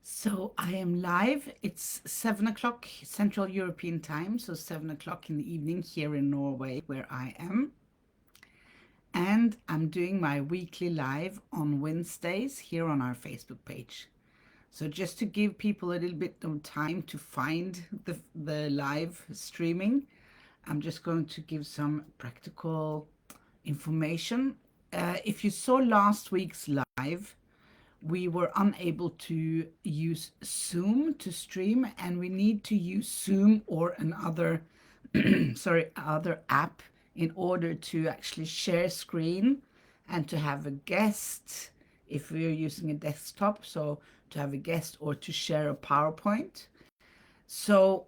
So I am live. It's 7 o'clock Central European time, so 7 o'clock in the evening here in Norway, where I am. And I'm doing my weekly live on Wednesdays here on our Facebook page. So just to give people a little bit of time to find the live streaming, I'm just going to give some practical information. If you saw last week's live, we were unable to use Zoom to stream, and we need to use Zoom or another other app in order to actually share screen and to have a guest if we're using a desktop, so to have a guest or to share a PowerPoint. So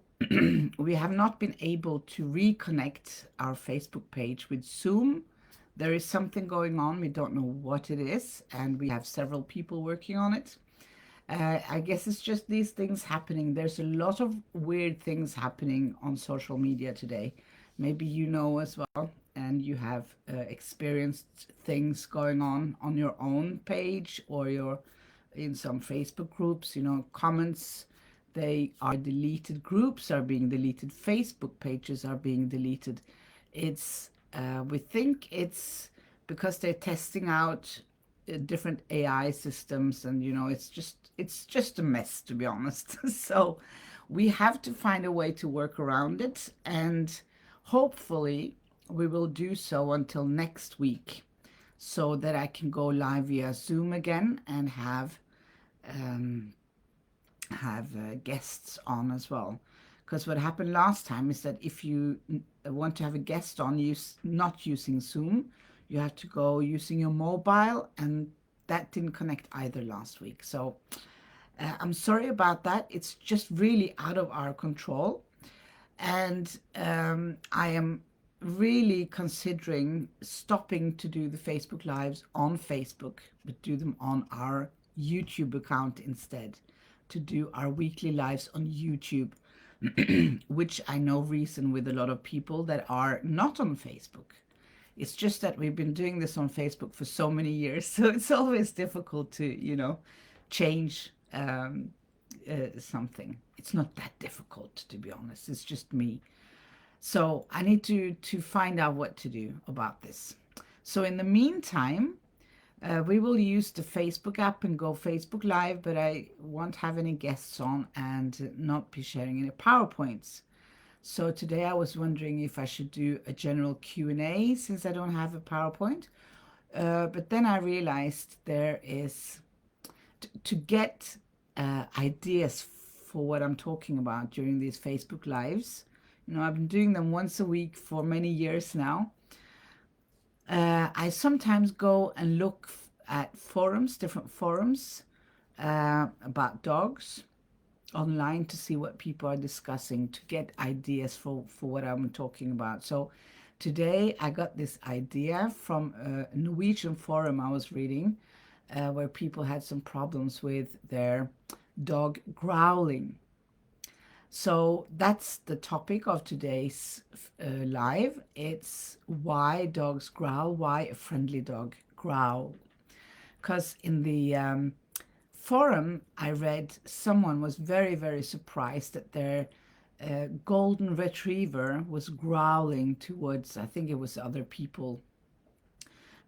we have not been able to reconnect our Facebook page with Zoom. There is something going on. We don't know what it is, and we have several people working on it. I guess it's just these things happening. There's a lot of weird things happening on social media today. Maybe you know as well, and you have experienced things going on your own page or your in some Facebook groups. Comments they are deleted, groups are being deleted, Facebook pages are being deleted. It's we think it's because they're testing out different AI systems, and it's just a mess, to be honest. So we have to find a way to work around it, and hopefully we will do so until next week, so that I can go live via Zoom again and um, have guests on as well. Because what happened last time is that if you want to have a guest on, not using Zoom, you have to go using your mobile, and that didn't connect either last week. So I'm sorry about that. It's just really out of our control. And I am really considering stopping to do the Facebook Lives on Facebook, but do them on our YouTube account instead, to do our weekly lives on YouTube, which I know reason with a lot of people that are not on Facebook. It's just that we've been doing this on Facebook for so many years, so it's always difficult to, change something. It's not that difficult, to be honest. It's just me. So I need to find out what to do about this. So in the meantime, we will use the Facebook app and go Facebook Live, but I won't have any guests on and not be sharing any PowerPoints. So today I was wondering if I should do a general Q&A since I don't have a PowerPoint. But then I realized there is, to get ideas for what I'm talking about during these Facebook Lives. I've been doing them once a week for many years now. I sometimes go and look at forums, different forums about dogs online, to see what people are discussing, to get ideas for what I'm talking about. So today I got this idea from a Norwegian forum I was reading, where people had some problems with their dog growling. So that's the topic of today's live. It's why dogs growl, why a friendly dog growl. Because in the forum I read, someone was very, very surprised that their golden retriever was growling towards, I think it was other people.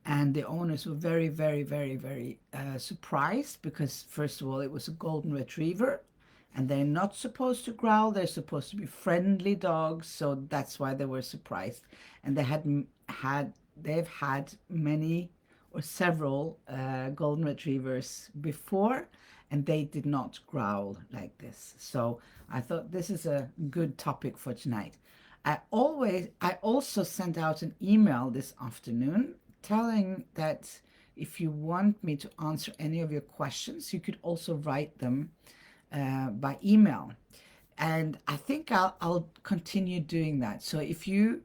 And the owners were very, very, very, very surprised, because, first of all, it was a golden retriever and they're not supposed to growl. They're supposed to be friendly dogs. So that's why they were surprised. And they've had many or several golden retrievers before, and they did not growl like this. So I thought this is a good topic for tonight. I also sent out an email this afternoon telling that if you want me to answer any of your questions, you could also write them by email. And I think I'll continue doing that. So if you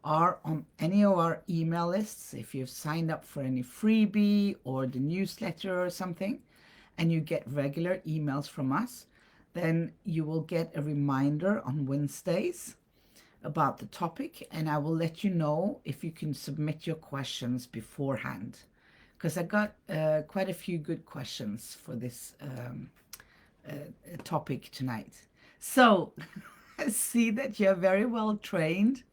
are on any of our email lists, if you've signed up for any freebie or the newsletter or something, and you get regular emails from us, then you will get a reminder on Wednesdays about the topic, and I will let you know if you can submit your questions beforehand, because I got quite a few good questions for this topic tonight. So I see that you're very well trained.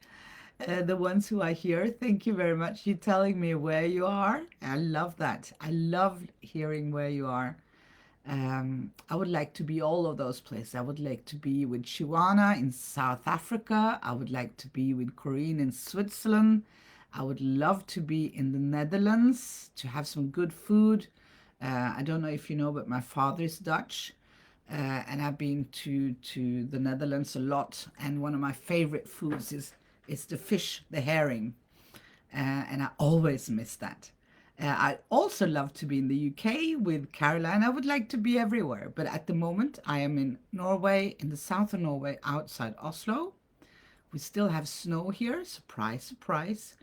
The ones who are here, thank you very much. You're telling me where you are. I love that. I love hearing where you are. I would like to be all of those places. I would like to be with Chiwana in South Africa. I would like to be with Corinne in Switzerland. I would love to be in the Netherlands to have some good food. I don't know if you know, but my father is Dutch, and I've been to the Netherlands a lot. And one of my favorite foods is the fish, the herring, and I always miss that. I also love to be in the UK with Caroline. I would like to be everywhere, but at the moment I am in Norway, in the south of Norway, outside Oslo. We still have snow here, surprise, surprise.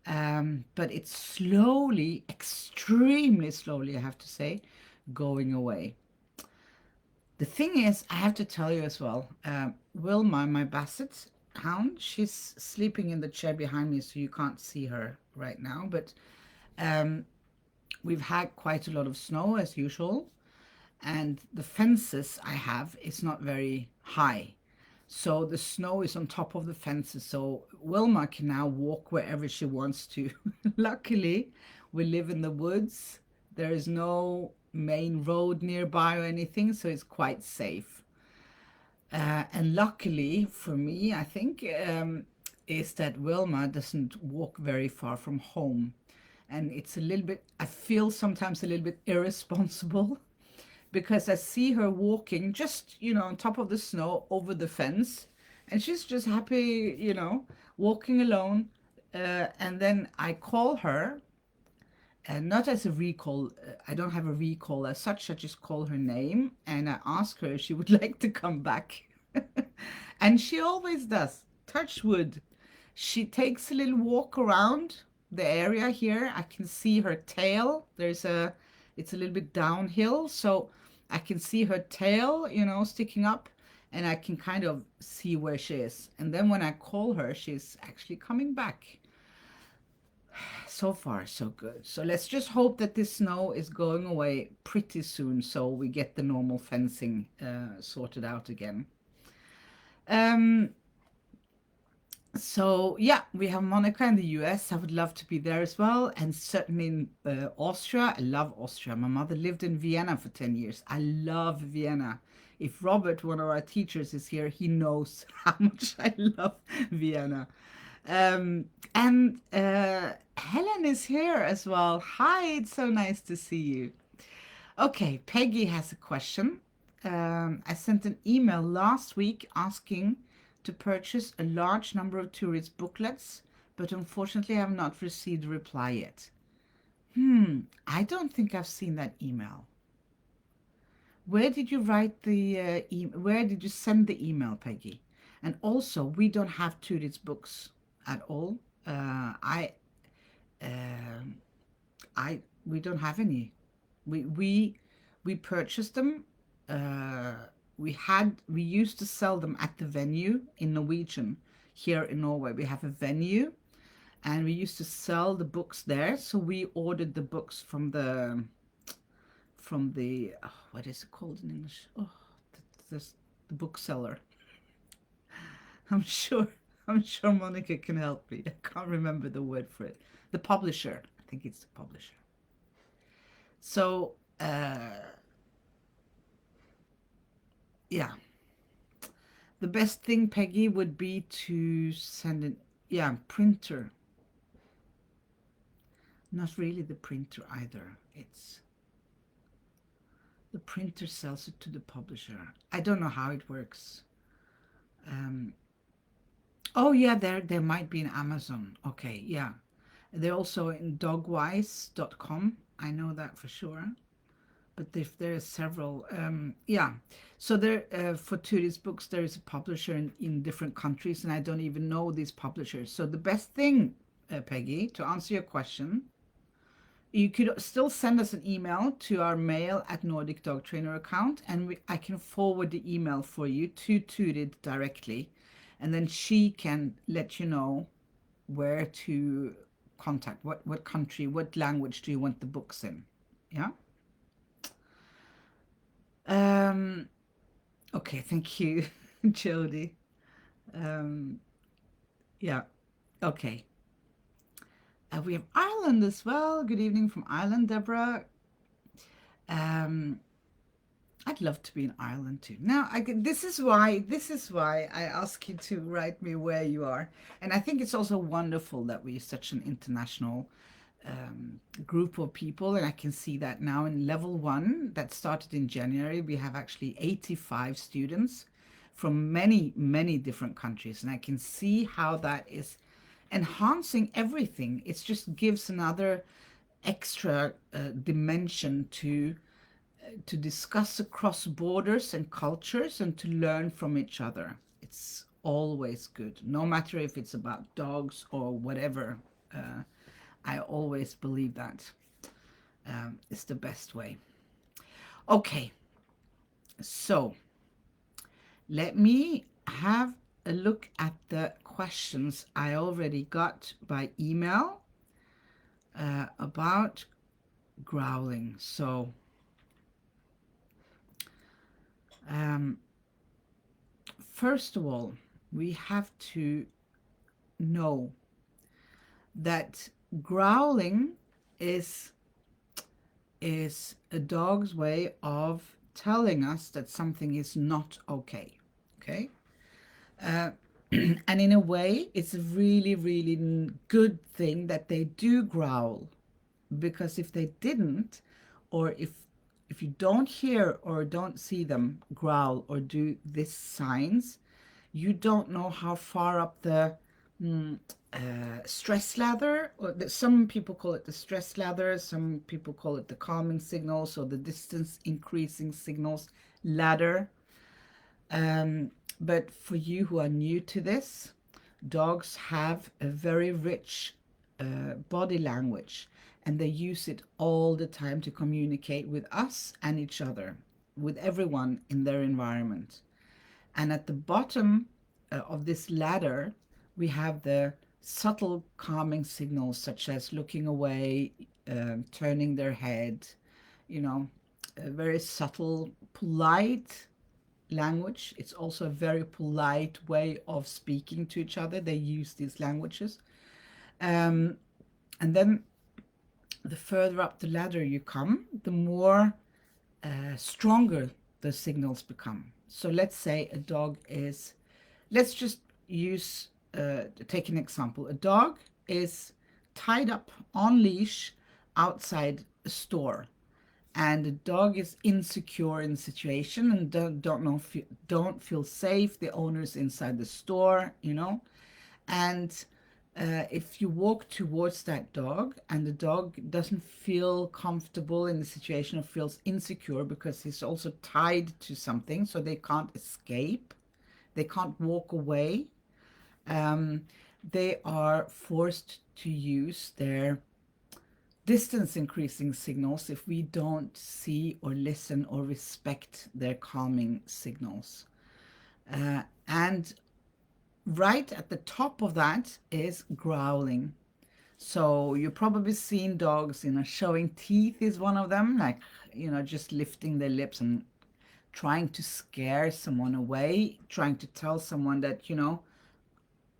But it's slowly, extremely slowly, I have to say, going away. The thing is, I have to tell you as well, Wilma, my basset hound, she's sleeping in the chair behind me, so you can't see her right now. But we've had quite a lot of snow as usual, and the fences I have is not very high. So the snow is on top of the fences, so Wilma can now walk wherever she wants to. Luckily, we live in the woods. There is no main road nearby or anything, so it's quite safe. And luckily for me, I think, is that Wilma doesn't walk very far from home. And it's a little bit, I feel sometimes a little bit irresponsible because I see her walking just, on top of the snow over the fence. And she's just happy, walking alone. And then I call her, and not as a recall. I don't have a recall as such. I just call her name and I ask her if she would like to come back. And she always does. Touch wood. She takes a little walk around the area here. I can see her tail. It's a little bit downhill, so I can see her tail, sticking up, and I can kind of see where she is. And then when I call her, she's actually coming back. So far, so good. So let's just hope that this snow is going away pretty soon so we get the normal fencing sorted out again. Um, so yeah, we have Monica in the US. I would love to be there as well, and certainly in Austria. I love Austria. My mother lived in Vienna for 10 years. I love Vienna. If Robert, one of our teachers, is here, he knows how much I love Vienna. And Helen is here as well. Hi, it's so nice to see you. Okay, Peggy has a question. I sent an email last week asking to purchase a large number of Turid's booklets, but unfortunately I have not received a reply yet. I don't think I've seen that email. Where did you write the where did you send the email, Peggy? And also, we don't have Turid's books at all. Um we don't have any. We purchased them. Uh, we used to sell them at the venue in Norwegian here in Norway. We have a venue, and we used to sell the books there. So we ordered the books from the what is it called in English? Oh, the bookseller. I'm sure I'm sure Monica can help me. I can't remember the word for it. The publisher. I think it's the publisher. So yeah, the best thing, Peggy, would be to send an printer. Not really the printer either. It's the printer sells it to the publisher. I don't know how it works. Um, oh yeah, there might be an Amazon. Okay, yeah. They're also in dogwise.com. I know that for sure. But if there are several, yeah. So there, for Turid's books, there is a publisher in different countries, and I don't even know these publishers. So the best thing, Peggy, to answer your question, you could still send us an email to our mail at Nordic Dog Trainer account, and I can forward the email for you to Turid directly, and then she can let you know where to contact, what country, what language do you want the books in. Yeah. Okay, thank you, Jody. Um, yeah, okay. We have Ireland as well. Good evening from Ireland, Deborah. Um, I'd love to be in Ireland too. Now, this is why I ask you to write me where you are, and I think it's also wonderful that we're such an international group of people, and I can see that now in level one that started in January, we have actually 85 students from many different countries, and I can see how that is enhancing everything. It just gives another extra dimension to discuss across borders and cultures and to learn from each other. It's always good, no matter if it's about dogs or whatever. Uh, I always believe that is the best way. Okay, so let me have a look at the questions I already got by email about growling. So first of all, we have to know that growling is a dog's way of telling us that something is not okay. Okay. And in a way, it's a really good thing that they do growl, because if they didn't, or if you don't hear or don't see them growl or do these signs, you don't know how far up the stress ladder, or some people call it the stress ladder, some people call it the calming signals or the distance increasing signals ladder. But for you who are new to this, dogs have a very rich body language, and they use it all the time to communicate with us and each other, with everyone in their environment. And at the bottom of this ladder, we have the subtle calming signals, such as looking away, turning their head, you know, a very subtle, polite language. It's also a very polite way of speaking to each other. They use these languages. And then the further up the ladder you come, the more stronger the signals become. So let's say a dog is, let's just take an example. A dog is tied up on leash outside a store, and the dog is insecure in the situation and don't feel safe. The owner's inside the store, and if you walk towards that dog and the dog doesn't feel comfortable in the situation or feels insecure because he's also tied to something, so they can't escape, they can't walk away, they are forced to use their distance increasing signals if we don't see or listen or respect their calming signals. And right at the top of that is growling. So you've probably seen dogs, showing teeth is one of them, like, just lifting their lips and trying to scare someone away, trying to tell someone that,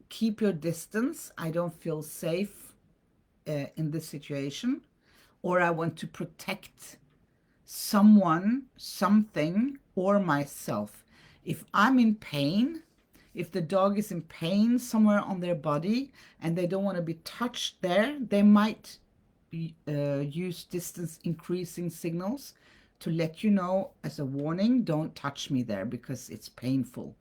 keep your distance. I don't feel safe in this situation, or I want to protect someone, something, or myself. If I'm in pain, if the dog is in pain somewhere on their body and they don't want to be touched there, they might use distance increasing signals to let you know as a warning, don't touch me there because it's painful.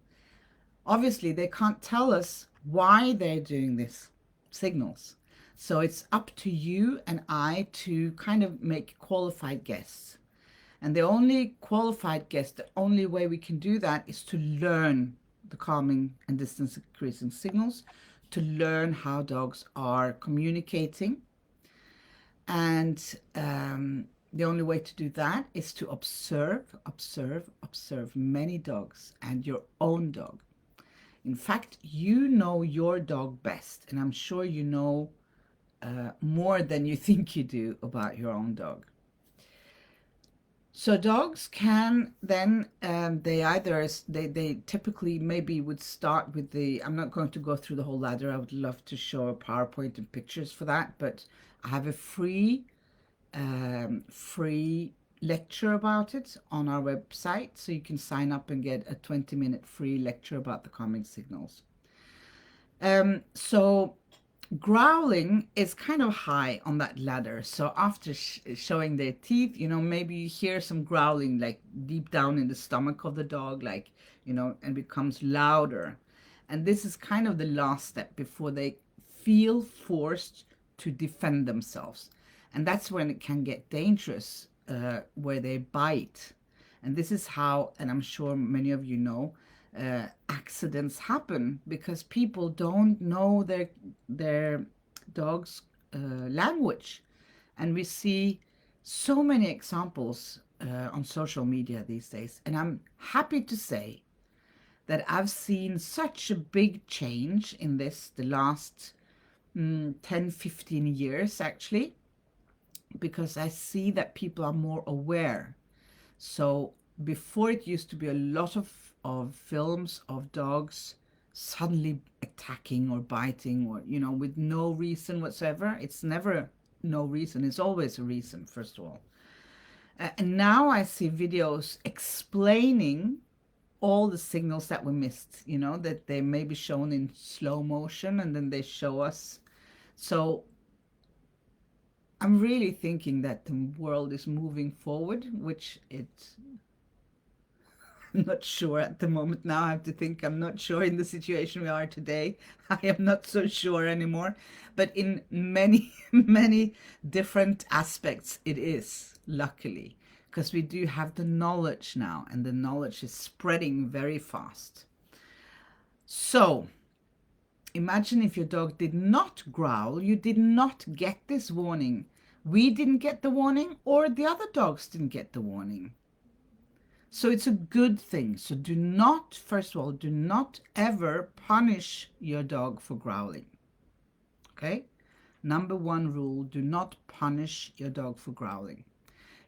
Obviously, they can't tell us why they're doing this signals. So it's up to you and I to kind of make qualified guesses. And the only qualified guess, the only way we can do that is to learn the calming and distance increasing signals, to learn how dogs are communicating. And the only way to do that is to observe many dogs and your own dog. In fact, you know your dog best, and I'm sure you know more than you think you do about your own dog. So dogs can then they typically maybe would start with the, I'm not going to go through the whole ladder. I would love to show a PowerPoint and pictures for that, but I have a free lecture about it on our website, so you can sign up and get a 20-minute free lecture about the calming signals. So growling is kind of high on that ladder. So after showing their teeth, maybe you hear some growling like deep down in the stomach of the dog, like, and becomes louder. And this is kind of the last step before they feel forced to defend themselves. And that's when it can get dangerous, where they bite. And this is how, and I'm sure many of you know, accidents happen because people don't know their dog's language. And we see so many examples on social media these days. And I'm happy to say that I've seen such a big change in this the last 10, 15 years, actually, because I see that people are more aware. So before, it used to be a lot of films of dogs suddenly attacking or biting, or with no reason whatsoever. It's never no reason, it's always a reason, first of all. And now I see videos explaining all the signals that we missed, that they may be shown in slow motion and then they show us. So I'm really thinking that the world is moving forward, which I'm not sure at the moment now. I have to think. I'm not sure in the situation we are today. I am not so sure anymore. But in many, many different aspects, it is, luckily, because we do have the knowledge now, and the knowledge is spreading very fast. So imagine if your dog did not growl, you did not get this warning. We didn't get the warning, or the other dogs didn't get the warning. So it's a good thing. So do not, first of all, do not ever punish your dog for growling. Okay? Number one rule, do not punish your dog for growling.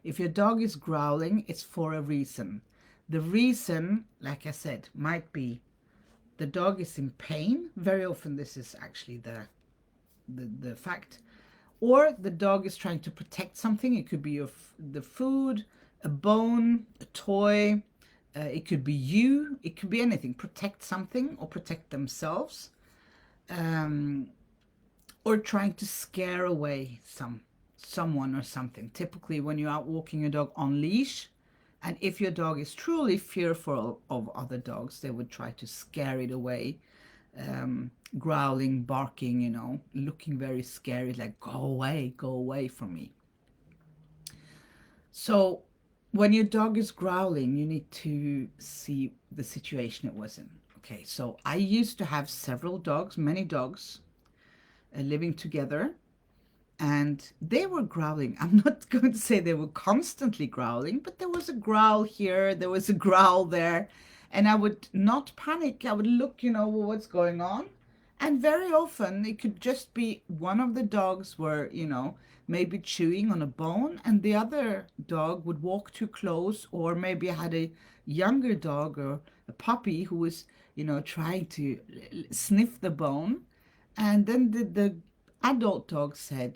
If your dog is growling, it's for a reason. The reason, like I said, might be the dog is in pain. Very often this is actually the fact. Or the dog is trying to protect something. It could be the food, a bone, a toy. It could be you. It could be anything. Protect something or protect themselves. Or trying to scare away someone or something. Typically when you're out walking your dog on leash, and if your dog is truly fearful of other dogs, they would try to scare it away. Growling, barking, looking very scary, like go away from me. So when your dog is growling, you need to see the situation it was in. Okay, so I used to have several dogs, many dogs, living together, and they were growling. I'm not going to say they were constantly growling, but there was a growl here, there was a growl there, and I would not panic. I would look, what's going on. And very often it could just be one of the dogs were, maybe chewing on a bone, and the other dog would walk too close, or maybe had a younger dog or a puppy who was, trying to sniff the bone. And then the adult dog said,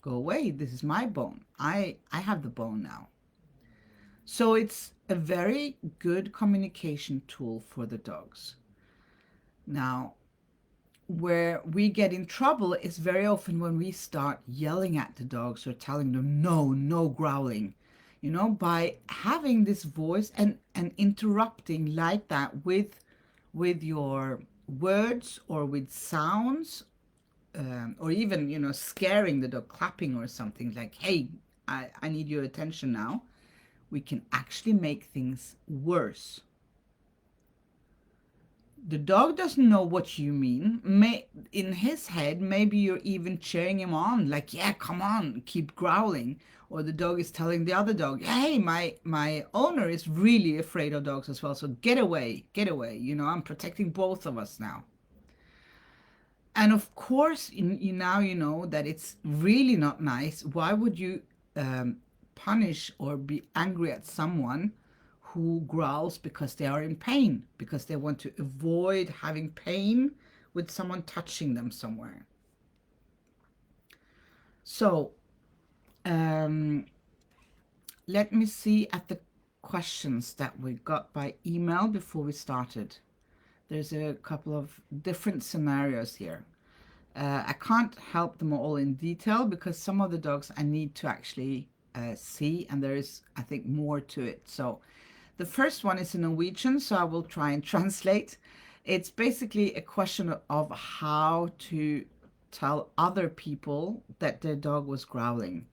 go away, this is my bone. I have the bone now. So it's a very good communication tool for the dogs. Now, where we get in trouble is very often when we start yelling at the dogs or telling them, no growling, by having this voice and interrupting like that with your words or with sounds, or even, scaring the dog, clapping or something like, hey, I need your attention now. We can actually make things worse. The dog doesn't know what you mean. In his head, maybe you're even cheering him on, like, yeah, come on, keep growling. Or the dog is telling the other dog, hey, my owner is really afraid of dogs as well, so get away. I'm protecting both of us now. And of course, now you know that it's really not nice. Why would you punish or be angry at someone who growls because they are in pain, because they want to avoid having pain with someone touching them somewhere. So let me see at the questions that we got by email before we started. There's a couple of different scenarios here. I can't help them all in detail because some of the dogs I need to actually see, and there is, I think, more to it. So the first one is in Norwegian, so I will try and translate. It's basically a question of how to tell other people that their dog was growling.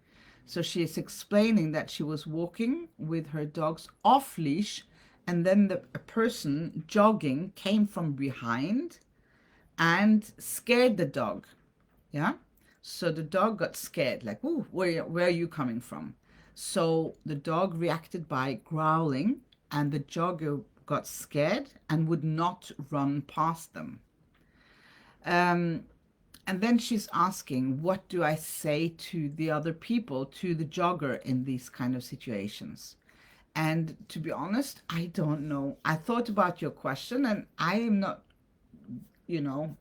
So she is explaining that she was walking with her dogs off leash, and then a person jogging came from behind and scared the dog. Yeah. So the dog got scared, like, "Ooh, where are you coming from?" So the dog reacted by growling, and the jogger got scared and would not run past them. And then she's asking, what do I say to the other people, to the jogger in these kind of situations? And to be honest, I don't know. I thought about your question, and I am not, you know,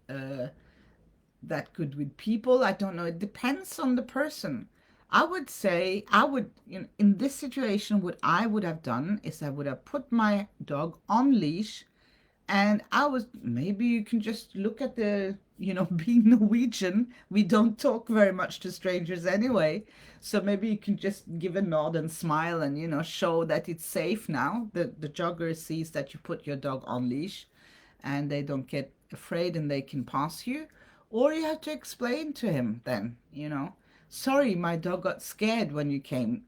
that good with people. I don't know. It depends on the person. I would say, in this situation, what I would have done is I would have put my dog on leash, and maybe you can just look at being Norwegian, we don't talk very much to strangers anyway. So maybe you can just give a nod and smile and, show that it's safe now. The jogger sees that you put your dog on leash and they don't get afraid and they can pass you. Or you have to explain to him then, sorry, my dog got scared when you came,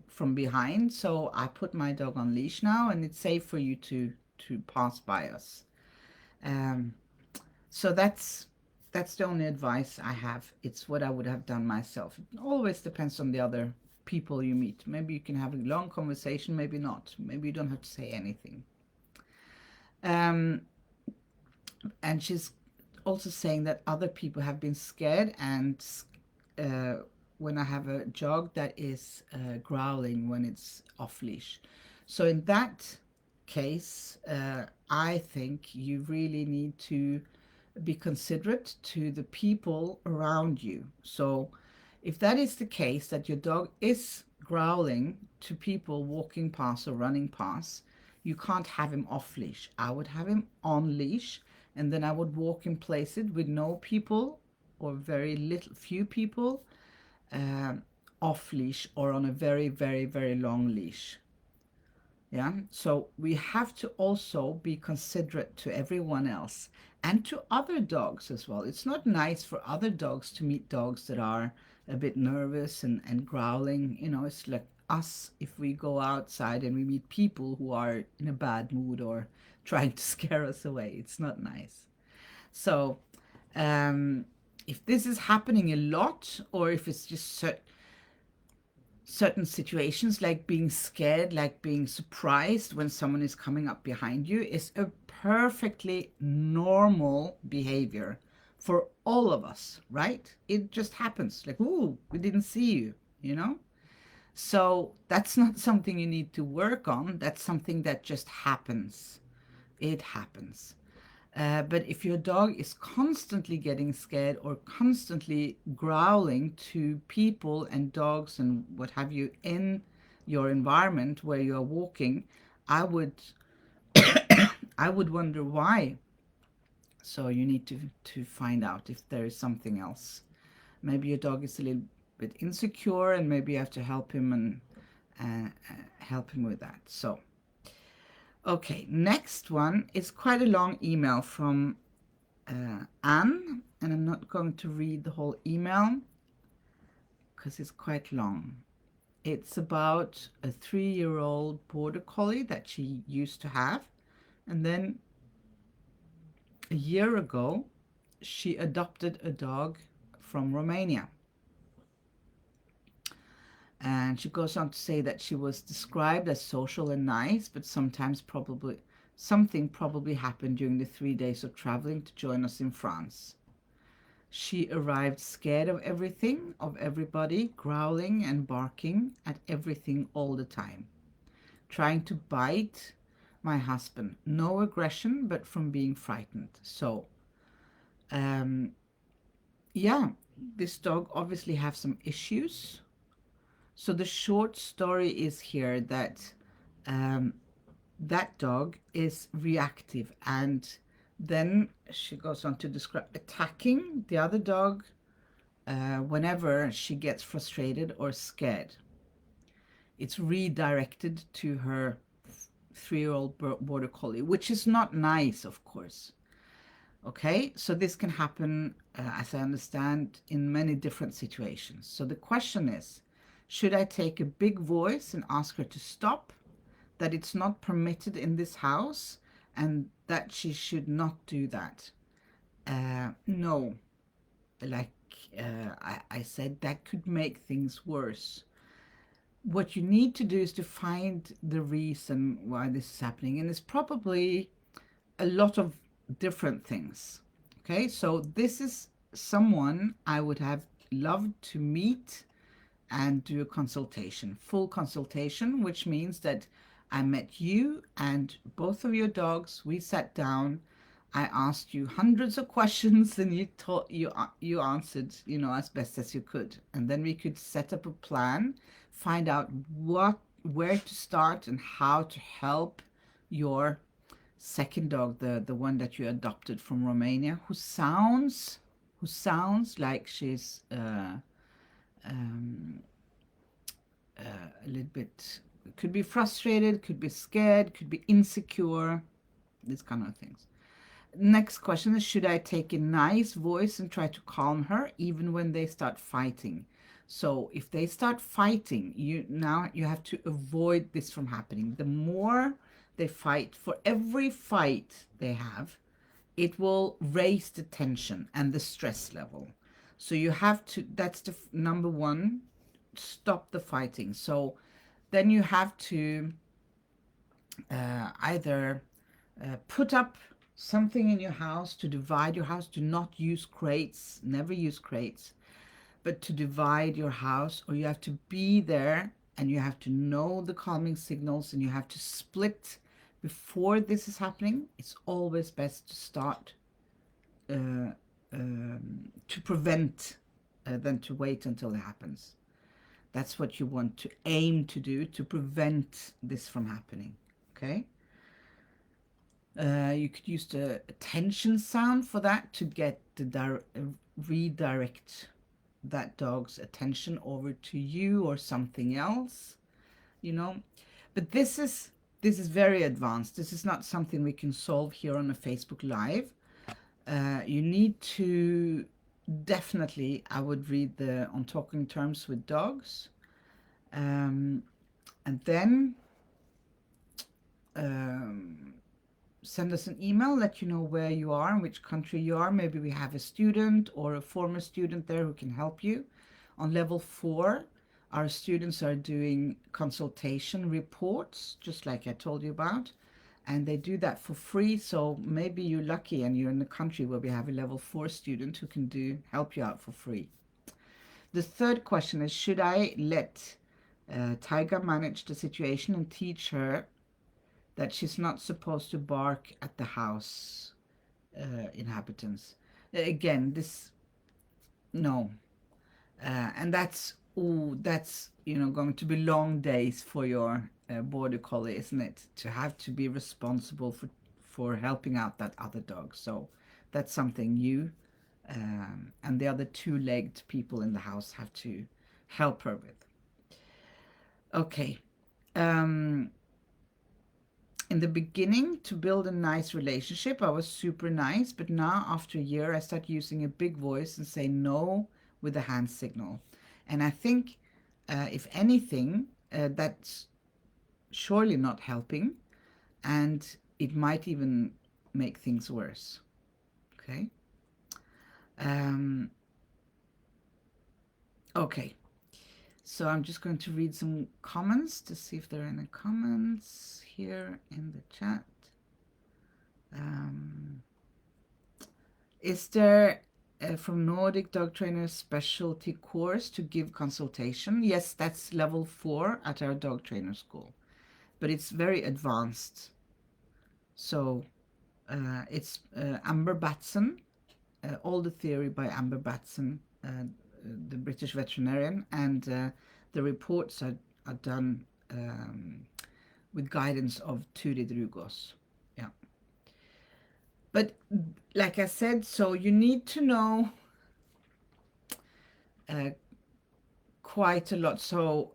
from behind. So I put my dog on leash now and it's safe for you to pass by us. So that's the only advice I have. It's what I would have done myself. It always depends on the other people you meet. Maybe you can have a long conversation, maybe not. Maybe you don't have to say anything. And she's also saying that other people have been scared, and when I have a dog that is growling when it's off leash. So in that case, I think you really need to be considerate to the people around you. So if that is the case, that your dog is growling to people walking past or running past, you can't have him off leash. I would have him on leash, and then I would walk in places with no people or very few people, off leash or on a very, very, very long leash. Yeah, so we have to also be considerate to everyone else and to other dogs as well. It's not nice for other dogs to meet dogs that are a bit nervous and growling. It's like us if we go outside and we meet people who are in a bad mood or trying to scare us away. It's not nice. So if this is happening a lot, or if it's just certain situations, like being scared, like being surprised when someone is coming up behind you, is a perfectly normal behavior for all of us, right? It just happens, like, ooh, we didn't see you. So that's not something you need to work on. That's something that just happens. It happens. But if your dog is constantly getting scared or constantly growling to people and dogs and what have you in your environment where you are walking, I would I would wonder why. So you need to find out if there is something else. Maybe your dog is a little bit insecure, and maybe you have to help him and help him with that. So. Okay, next one is quite a long email from Anne, and I'm not going to read the whole email because it's quite long. It's about a 3-year-old border collie that she used to have, and then a year ago she adopted a dog from Romania. And she goes on to say that she was described as social and nice, but something probably happened during the 3 days of traveling to join us in France. She arrived scared of everything, of everybody, growling and barking at everything all the time, trying to bite my husband. No aggression, but from being frightened. So, um, yeah, this dog obviously have some issues. So the short story is here that um, that dog is reactive, and then she goes on to describe attacking the other dog whenever she gets frustrated or scared. It's redirected to her 3-year-old border collie, which is not nice, of course. Okay, so this can happen, as I understand, in many different situations. So the question is, should I take a big voice and ask her to stop, that it's not permitted in this house, and that she should not do that? No, like I said, that could make things worse. What you need to do is to find the reason why this is happening, and it's probably a lot of different things. Okay, so this is someone I would have loved to meet and do a consultation, full consultation, which means that I met you and both of your dogs. We sat down. I asked you hundreds of questions, and you answered, as best as you could. And then we could set up a plan, find out where to start and how to help your second dog, the one that you adopted from Romania, who sounds like she's a little bit, could be frustrated, could be scared, could be insecure, these kind of things. Next question is, should I take a nice voice and try to calm her even when they start fighting? So if they start fighting, you have to avoid this from happening. The more they fight, for every fight they have, it will raise the tension and the stress level. So you have to, that's the number one, stop the fighting. So then you have to either put up something in your house to divide your house, to not use crates, never use crates, but to divide your house, or you have to be there and you have to know the calming signals, and you have to split before this is happening. It's always best to start to prevent than to wait until it happens. That's what you want to aim to do, to prevent this from happening. Okay. You could use the attention sound for that to get the redirect that dog's attention over to you or something else, But this is very advanced. This is not something we can solve here on a Facebook Live. You need to definitely, I would read the On Talking Terms with Dogs, and then send us an email, let you know where you are and which country you are. Maybe we have a student or a former student there who can help you. On level 4, our students are doing consultation reports, just like I told you about, and they do that for free. So maybe you're lucky and you're in a country where we have a level 4 student who can help you out for free. The third question is, should I let Tiger manage the situation and teach her that she's not supposed to bark at the house inhabitants? Again, no. And that's going to be long days for your border collie, isn't it? To have to be responsible for helping out that other dog. So that's something you and the other 2-legged people in the house have to help her with. Okay. In the beginning, to build a nice relationship, I was super nice, but now after a year, I start using a big voice and say no with a hand signal. And I think, if anything, that's surely not helping, and it might even make things worse. Okay. Okay. So I'm just going to read some comments to see if there are any comments here in the chat. Is there from Nordic Dog Trainer Specialty Course to give consultation. Yes, that's level 4 at our dog trainer school, but it's very advanced. So it's Amber Batson, all the theory by Amber Batson, the British veterinarian, and the reports are done with guidance of Turid Rugaas. Yeah. But like I said, so you need to know quite a lot. So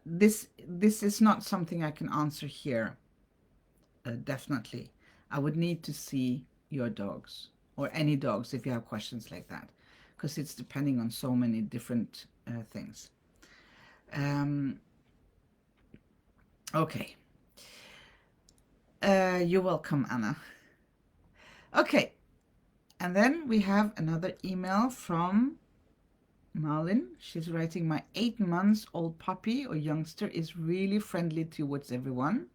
this is not something I can answer here. Definitely, I would need to see your dogs or any dogs if you have questions like that, because it's depending on so many different things. Okay. You're welcome, Anna. Okay, and then we have another email from Malin. She's writing, my 8-month-old puppy or youngster is really friendly towards everyone,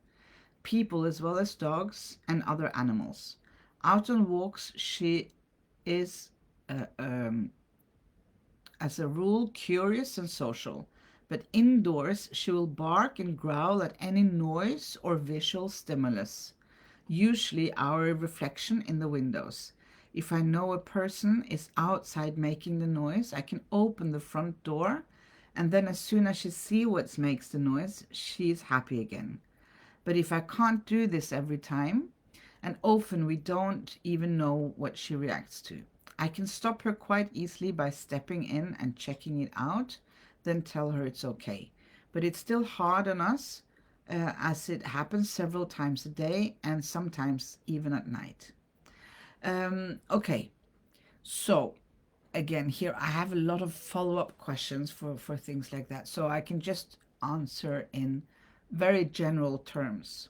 people as well as dogs and other animals. Out on walks, she is, as a rule, curious and social, but indoors she will bark and growl at any noise or visual stimulus, usually our reflection in the windows. If I know a person is outside making the noise, I can open the front door, and then as soon as she sees what makes the noise, she's happy again. But if I can't do this every time, and often we don't even know what she reacts to, I can stop her quite easily by stepping in and checking it out, then tell her it's okay. But it's still hard on us as it happens several times a day and sometimes even at night. Okay, so again, here I have a lot of follow-up questions for things like that, so I can just answer in very general terms.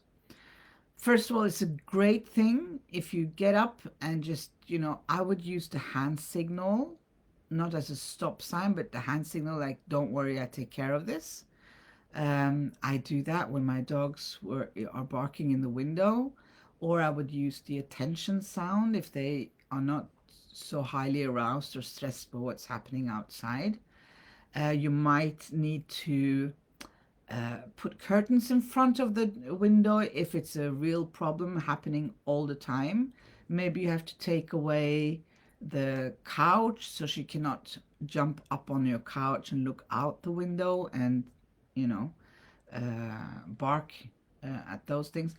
First of all, it's a great thing if you get up and just, I would use the hand signal, not as a stop sign, but the hand signal like, don't worry, I take care of this. I do that when my dogs are barking in the window, or I would use the attention sound if they are not so highly aroused or stressed by what's happening outside. You might need to put curtains in front of the window if it's a real problem happening all the time. Maybe you have to take away the couch so she cannot jump up on your couch and look out the window and, you know, bark at those things.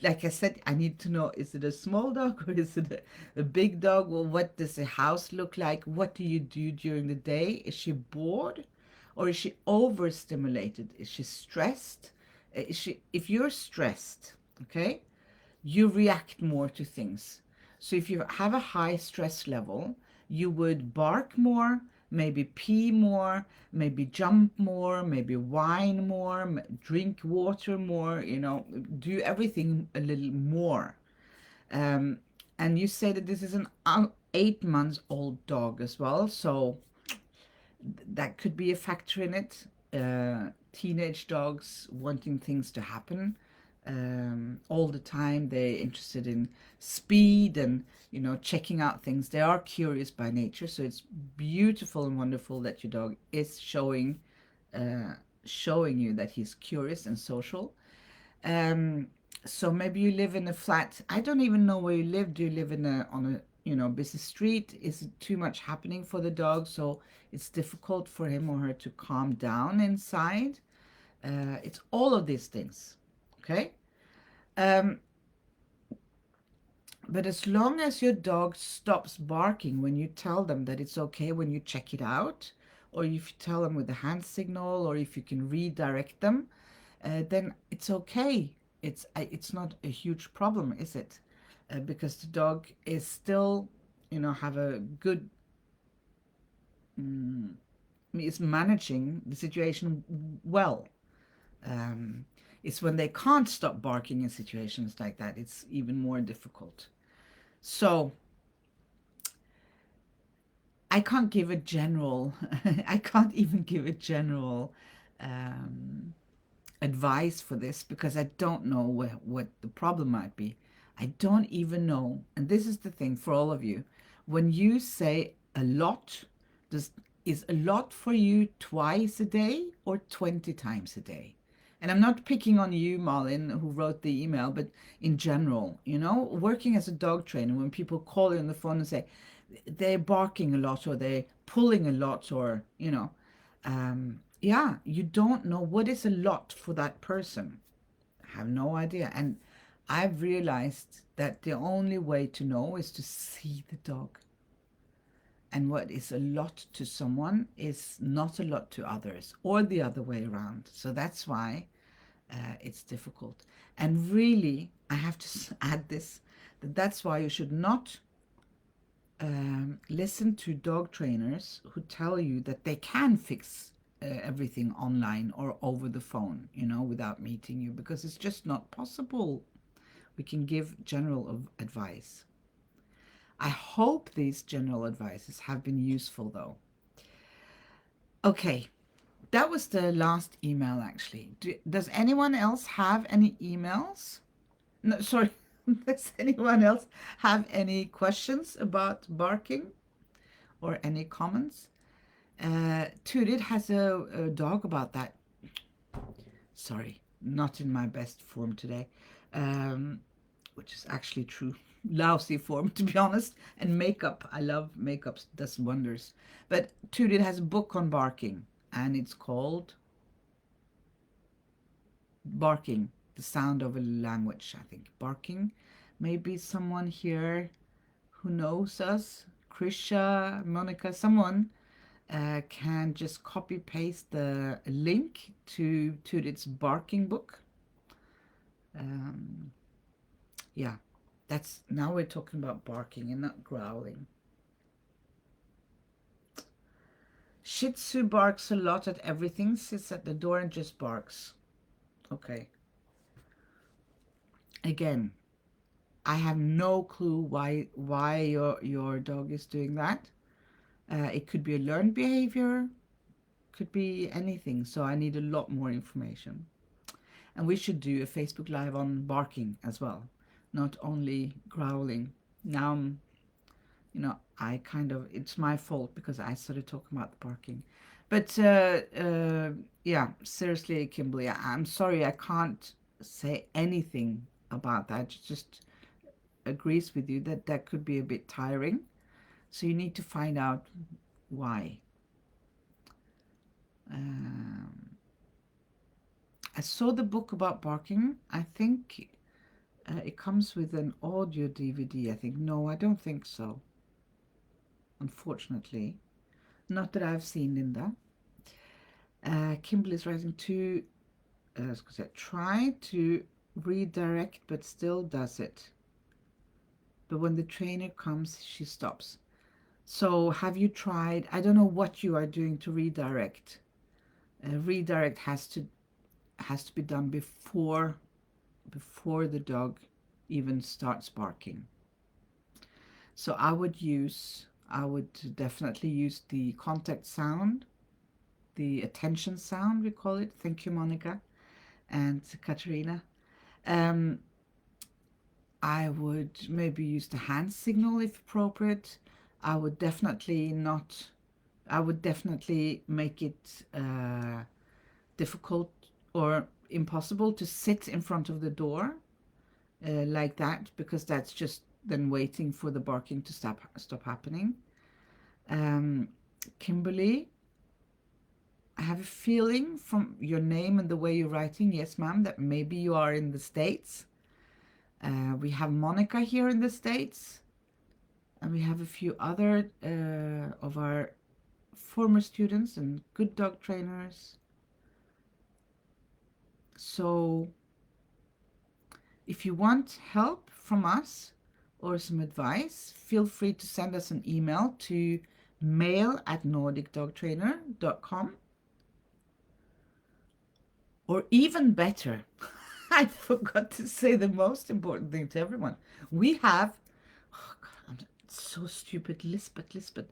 Like I said, I need to know, is it a small dog or is it a big dog? Well, what does the house look like? What do you do during the day? Is she bored? Or is she overstimulated? Is she stressed? If you're stressed, okay, you react more to things. So if you have a high stress level, you would bark more, maybe pee more, maybe jump more, maybe whine more, drink water more, do everything a little more. Um, and you say that this is an 8-month-old dog as well, so that could be a factor in it. Teenage dogs wanting things to happen all the time. They're interested in speed and, checking out things. They are curious by nature, so it's beautiful and wonderful that your dog is showing you that he's curious and social. So maybe you live in a flat. I don't even know where you live. Do you live on a busy street? Is it too much happening for the dog, so it's difficult for him or her to calm down inside? It's all of these things, okay? But as long as your dog stops barking when you tell them that it's okay, when you check it out, or if you tell them with the hand signal, or if you can redirect them, then it's okay. It's not a huge problem, is it? Because the dog is still, have a good, is managing the situation well. It's when they can't stop barking in situations like that, it's even more difficult. So I can't give a general, I can't even give a general advice for this because I don't know what the problem might be. I don't even know. And this is the thing for all of you. When you say a lot does is a lot for you twice a day or 20 times a day? And I'm not picking on you, Malin, who wrote the email, but in general, working as a dog trainer, when people call you on the phone and say they're barking a lot or they're pulling a lot or, yeah, you don't know what is a lot for that person. I have no idea. And I've realized that the only way to know is to see the dog. And what is a lot to someone is not a lot to others, or the other way around. So that's why it's difficult. And really, I have to add this, that's why you should not listen to dog trainers who tell you that they can fix everything online or over the phone, without meeting you, because it's just not possible. We can give general advice. I hope these general advices have been useful, though. Okay, that was the last email, actually. Does anyone else have any emails? No, sorry. Does anyone else have any questions about barking or any comments? Turid has a dog about that. Sorry, not in my best form today, which is actually true. Lousy form, to be honest. And makeup. I love makeup, does wonders. But Turid has a book on barking, and it's called Barking, the Sound of a Language, I think. Barking. Maybe someone here who knows us, Krisha, Monica, someone can just copy paste the link to its barking book. Yeah, that's now we're talking about barking and not growling. Shih Tzu barks a lot at everything, sits at the door and just barks. Okay. Again, I have no clue why your dog is doing that. It could be a learned behavior, could be anything. So I need a lot more information. And we should do a Facebook Live on barking as well, not only growling. Now, it's my fault because I started talking about the barking. But yeah, seriously, Kimberly, I'm sorry I can't say anything about that. It just agrees with you that that could be a bit tiring. So you need to find out why. I saw the book about barking. I think it comes with an audio DVD, I think. No, I don't think so. Unfortunately. Not that I've seen, Linda. Kimberly's writing to, try to redirect but still does it. But when the trainer comes, she stops. So have you tried, I don't know what you are doing to redirect. Redirect has to be done before the dog even starts barking. So I would definitely use the contact sound, the attention sound, we call it. Thank you, Monica and Katarina. I would maybe use the hand signal if appropriate. I would definitely make it difficult or impossible to sit in front of the door like that, because that's just then waiting for the barking to stop happening. Kimberly, I have a feeling from your name and the way you're writing, yes ma'am, that maybe you are in the States. We have Monica here in the States, and we have a few other of our former students and good dog trainers. So if you want help from us or some advice, feel free to send us an email to mail@nordicdogtrainer.com. Or even better, I forgot to say the most important thing to everyone. We have, oh God, I'm so stupid, Lisbeth.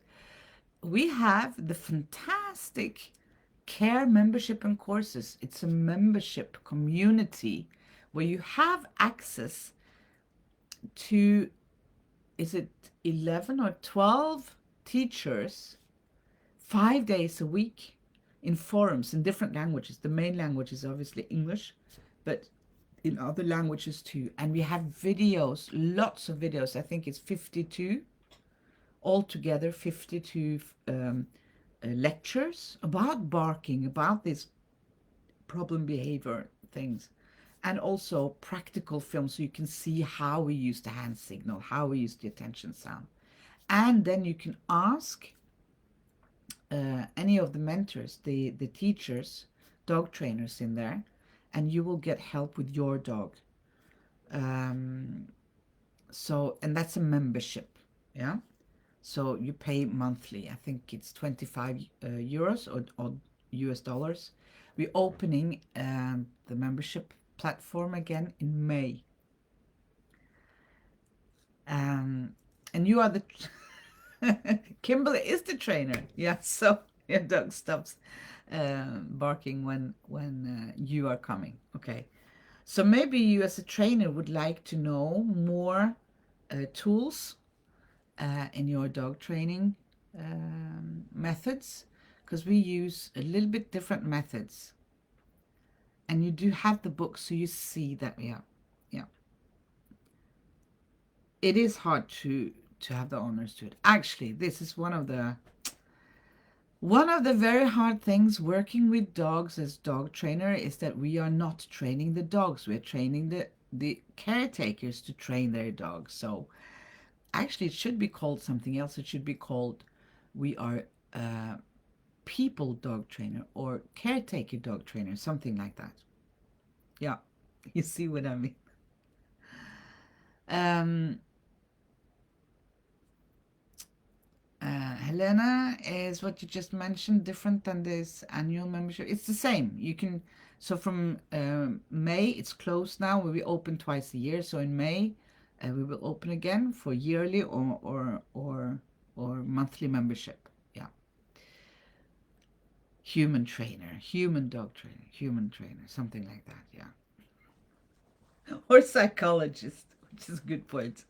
We have the fantastic Care membership and courses. It's a membership community where you have access to, is it 11 or 12 teachers 5 days a week in forums in different languages. The main language is obviously English, but in other languages too. And we have videos, lots of videos. I think it's 52 altogether, 52 lectures about barking, about these problem behavior things, and also practical films so you can see how we use the hand signal, how we use the attention sound. And then you can ask any of the mentors, the teachers, dog trainers in there, and you will get help with your dog. And that's a membership, yeah. So you pay monthly. I think it's 25 euros or US dollars. We're opening the membership platform again in May. And you are the Kimberly is the trainer. Yeah, so your dog stops barking when you are coming. Okay, so maybe you as a trainer would like to know more tools in your dog training methods, because we use a little bit different methods. And you do have the book, so you see that, yeah. It is hard to have the owners do it. Actually, this is one of the very hard things working with dogs as dog trainer, is that we are not training the dogs. We're training the caretakers to train their dogs. So actually it should be called something else. It should be called we are people dog trainer or caretaker dog trainer, something like that. Yeah, you see what I mean. Helena, is what you just mentioned different than this annual membership? It's the same. You can, so from May, it's closed now. We'll be open twice a year. So in May, we will open again for yearly or monthly membership. Yeah. Human trainer, human dog trainer, human trainer, something like that. Yeah. Or psychologist, which is a good point.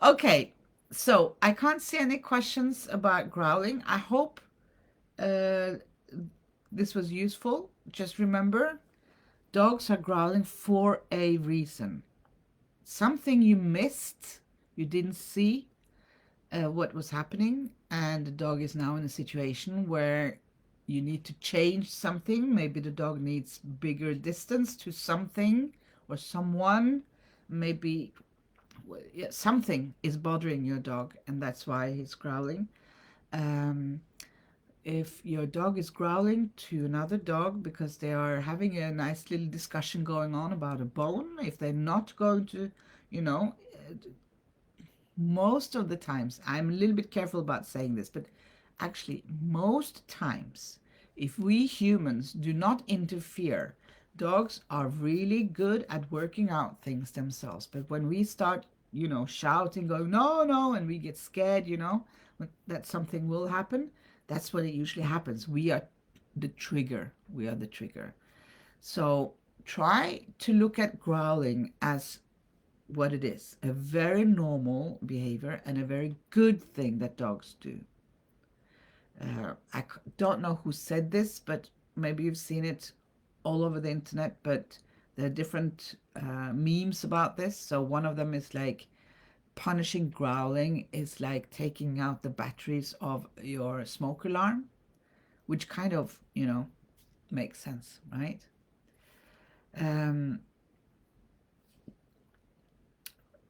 Okay. So I can't see any questions about growling. I hope this was useful. Just remember, dogs are growling for a reason. Something you missed, you didn't see what was happening, and the dog is now in a situation where you need to change something. Maybe the dog needs bigger distance to something or someone. Maybe something is bothering your dog, and that's why he's growling. If your dog is growling to another dog because they are having a nice little discussion going on about a bone, if they're not going to, you know, most of the times, I'm a little bit careful about saying this, but actually, most times, if we humans do not interfere, dogs are really good at working out things themselves. But when we start, shouting, going, no, no, and we get scared, that something will happen, that's when it usually happens. We are the trigger. We are the trigger. So try to look at growling as what it is, a very normal behavior and a very good thing that dogs do. I don't know who said this, but maybe you've seen it all over the internet, but there are different memes about this. So one of them is like, punishing growling is like taking out the batteries of your smoke alarm, which kind of, makes sense, right?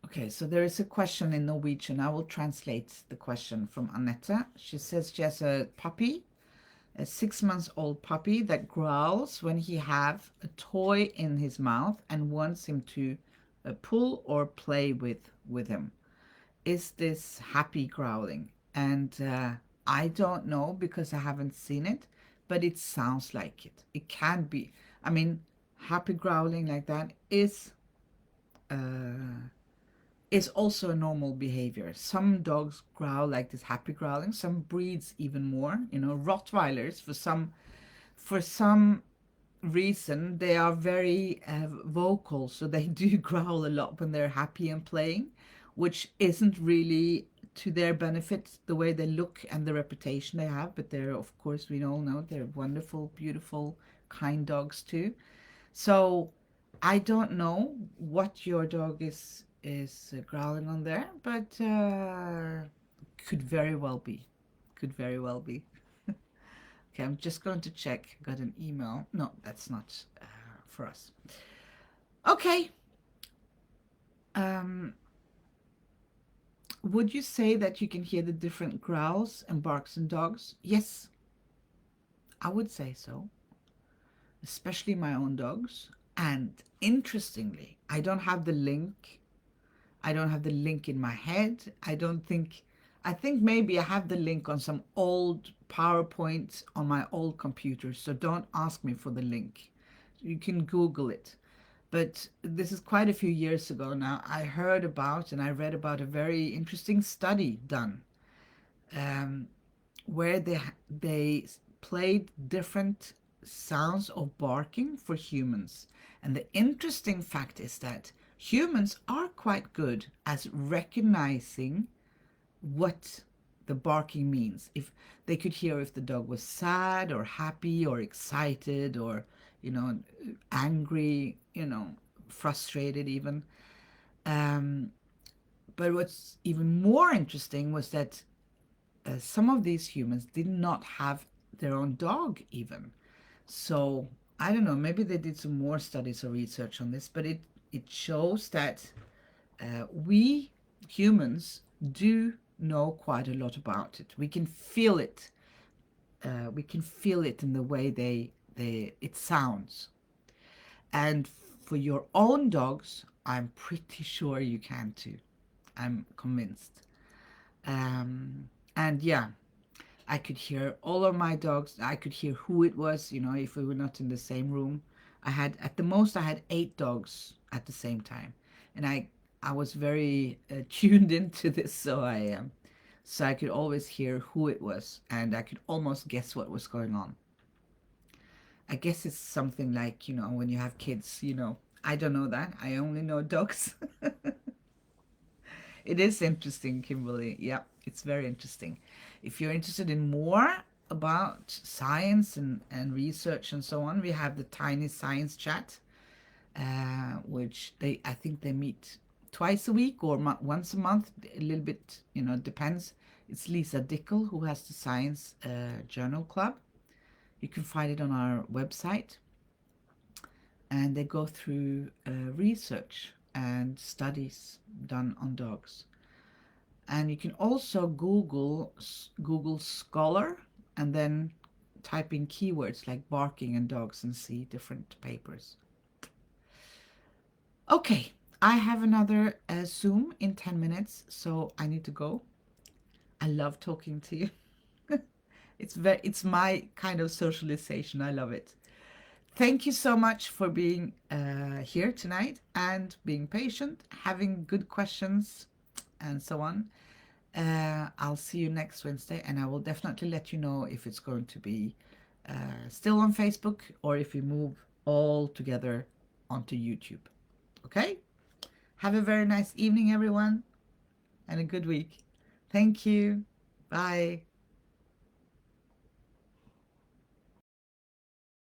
Okay, so there is a question in Norwegian. I will translate the question from Annette. She says she has a puppy, a 6-month-old puppy that growls when he have a toy in his mouth and wants him to pull or play with him. Is this happy growling? And I don't know because I haven't seen it, but it sounds like it. It can be. I mean, happy growling like that is also a normal behavior. Some dogs growl like this happy growling. Some breeds even more. Rottweilers for some reason they are very vocal, so they do growl a lot when they're happy and playing, which isn't really to their benefit, the way they look and the reputation they have. But they're, of course, we all know they're wonderful, beautiful, kind dogs too. So I don't know what your dog is growling on there, but could very well be. Could very well be. Okay, I'm just going to check. Got an email. No, that's not for us. Okay. Um, would you say that you can hear the different growls and barks in dogs? Yes, I would say so, especially my own dogs. And interestingly, I don't have the link. I don't have the link in my head. I think maybe I have the link on some old PowerPoint on my old computer. So don't ask me for the link. You can Google it. But this is quite a few years ago now. I heard about and I read about a very interesting study done um, where they played different sounds of barking for humans. And the interesting fact is that humans are quite good at recognizing what the barking means. If they could hear if the dog was sad or happy or excited or, you know, angry, you know, frustrated even. Um, but what's even more interesting was that some of these humans did not have their own dog even. So I don't know, maybe they did some more studies or research on this, but it shows that we humans do know quite a lot about it. We can feel it. We can feel it in the way it sounds. And for your own dogs, I'm pretty sure you can too. I'm convinced. And yeah, I could hear all of my dogs. I could hear who it was, you know, if we were not in the same room. I had, at the most, I had 8 dogs at the same time. And I was very tuned into this, so I am. So I could always hear who it was, and I could almost guess what was going on. I guess it's something like, you know, when you have kids, you know, I don't know that. I only know dogs. It is interesting, Kimberly. Yeah, it's very interesting. If you're interested in more about science and research and so on, we have the Tiny Science Chat, which I think they meet twice a week or once a month, a little bit, you know, depends. It's Lisa Dickel who has the Science Journal Club. You can find it on our website, and they go through research and studies done on dogs. And you can also Google Scholar and then type in keywords like barking and dogs and see different papers. Okay, I have another Zoom in 10 minutes, so I need to go. I love talking to you. It's my kind of socialization. I love it. Thank you so much for being here tonight and being patient, having good questions, and so on. I'll see you next Wednesday, and I will definitely let you know if it's going to be still on Facebook or if we move all together onto YouTube. Okay? Have a very nice evening, everyone, and a good week. Thank you. Bye.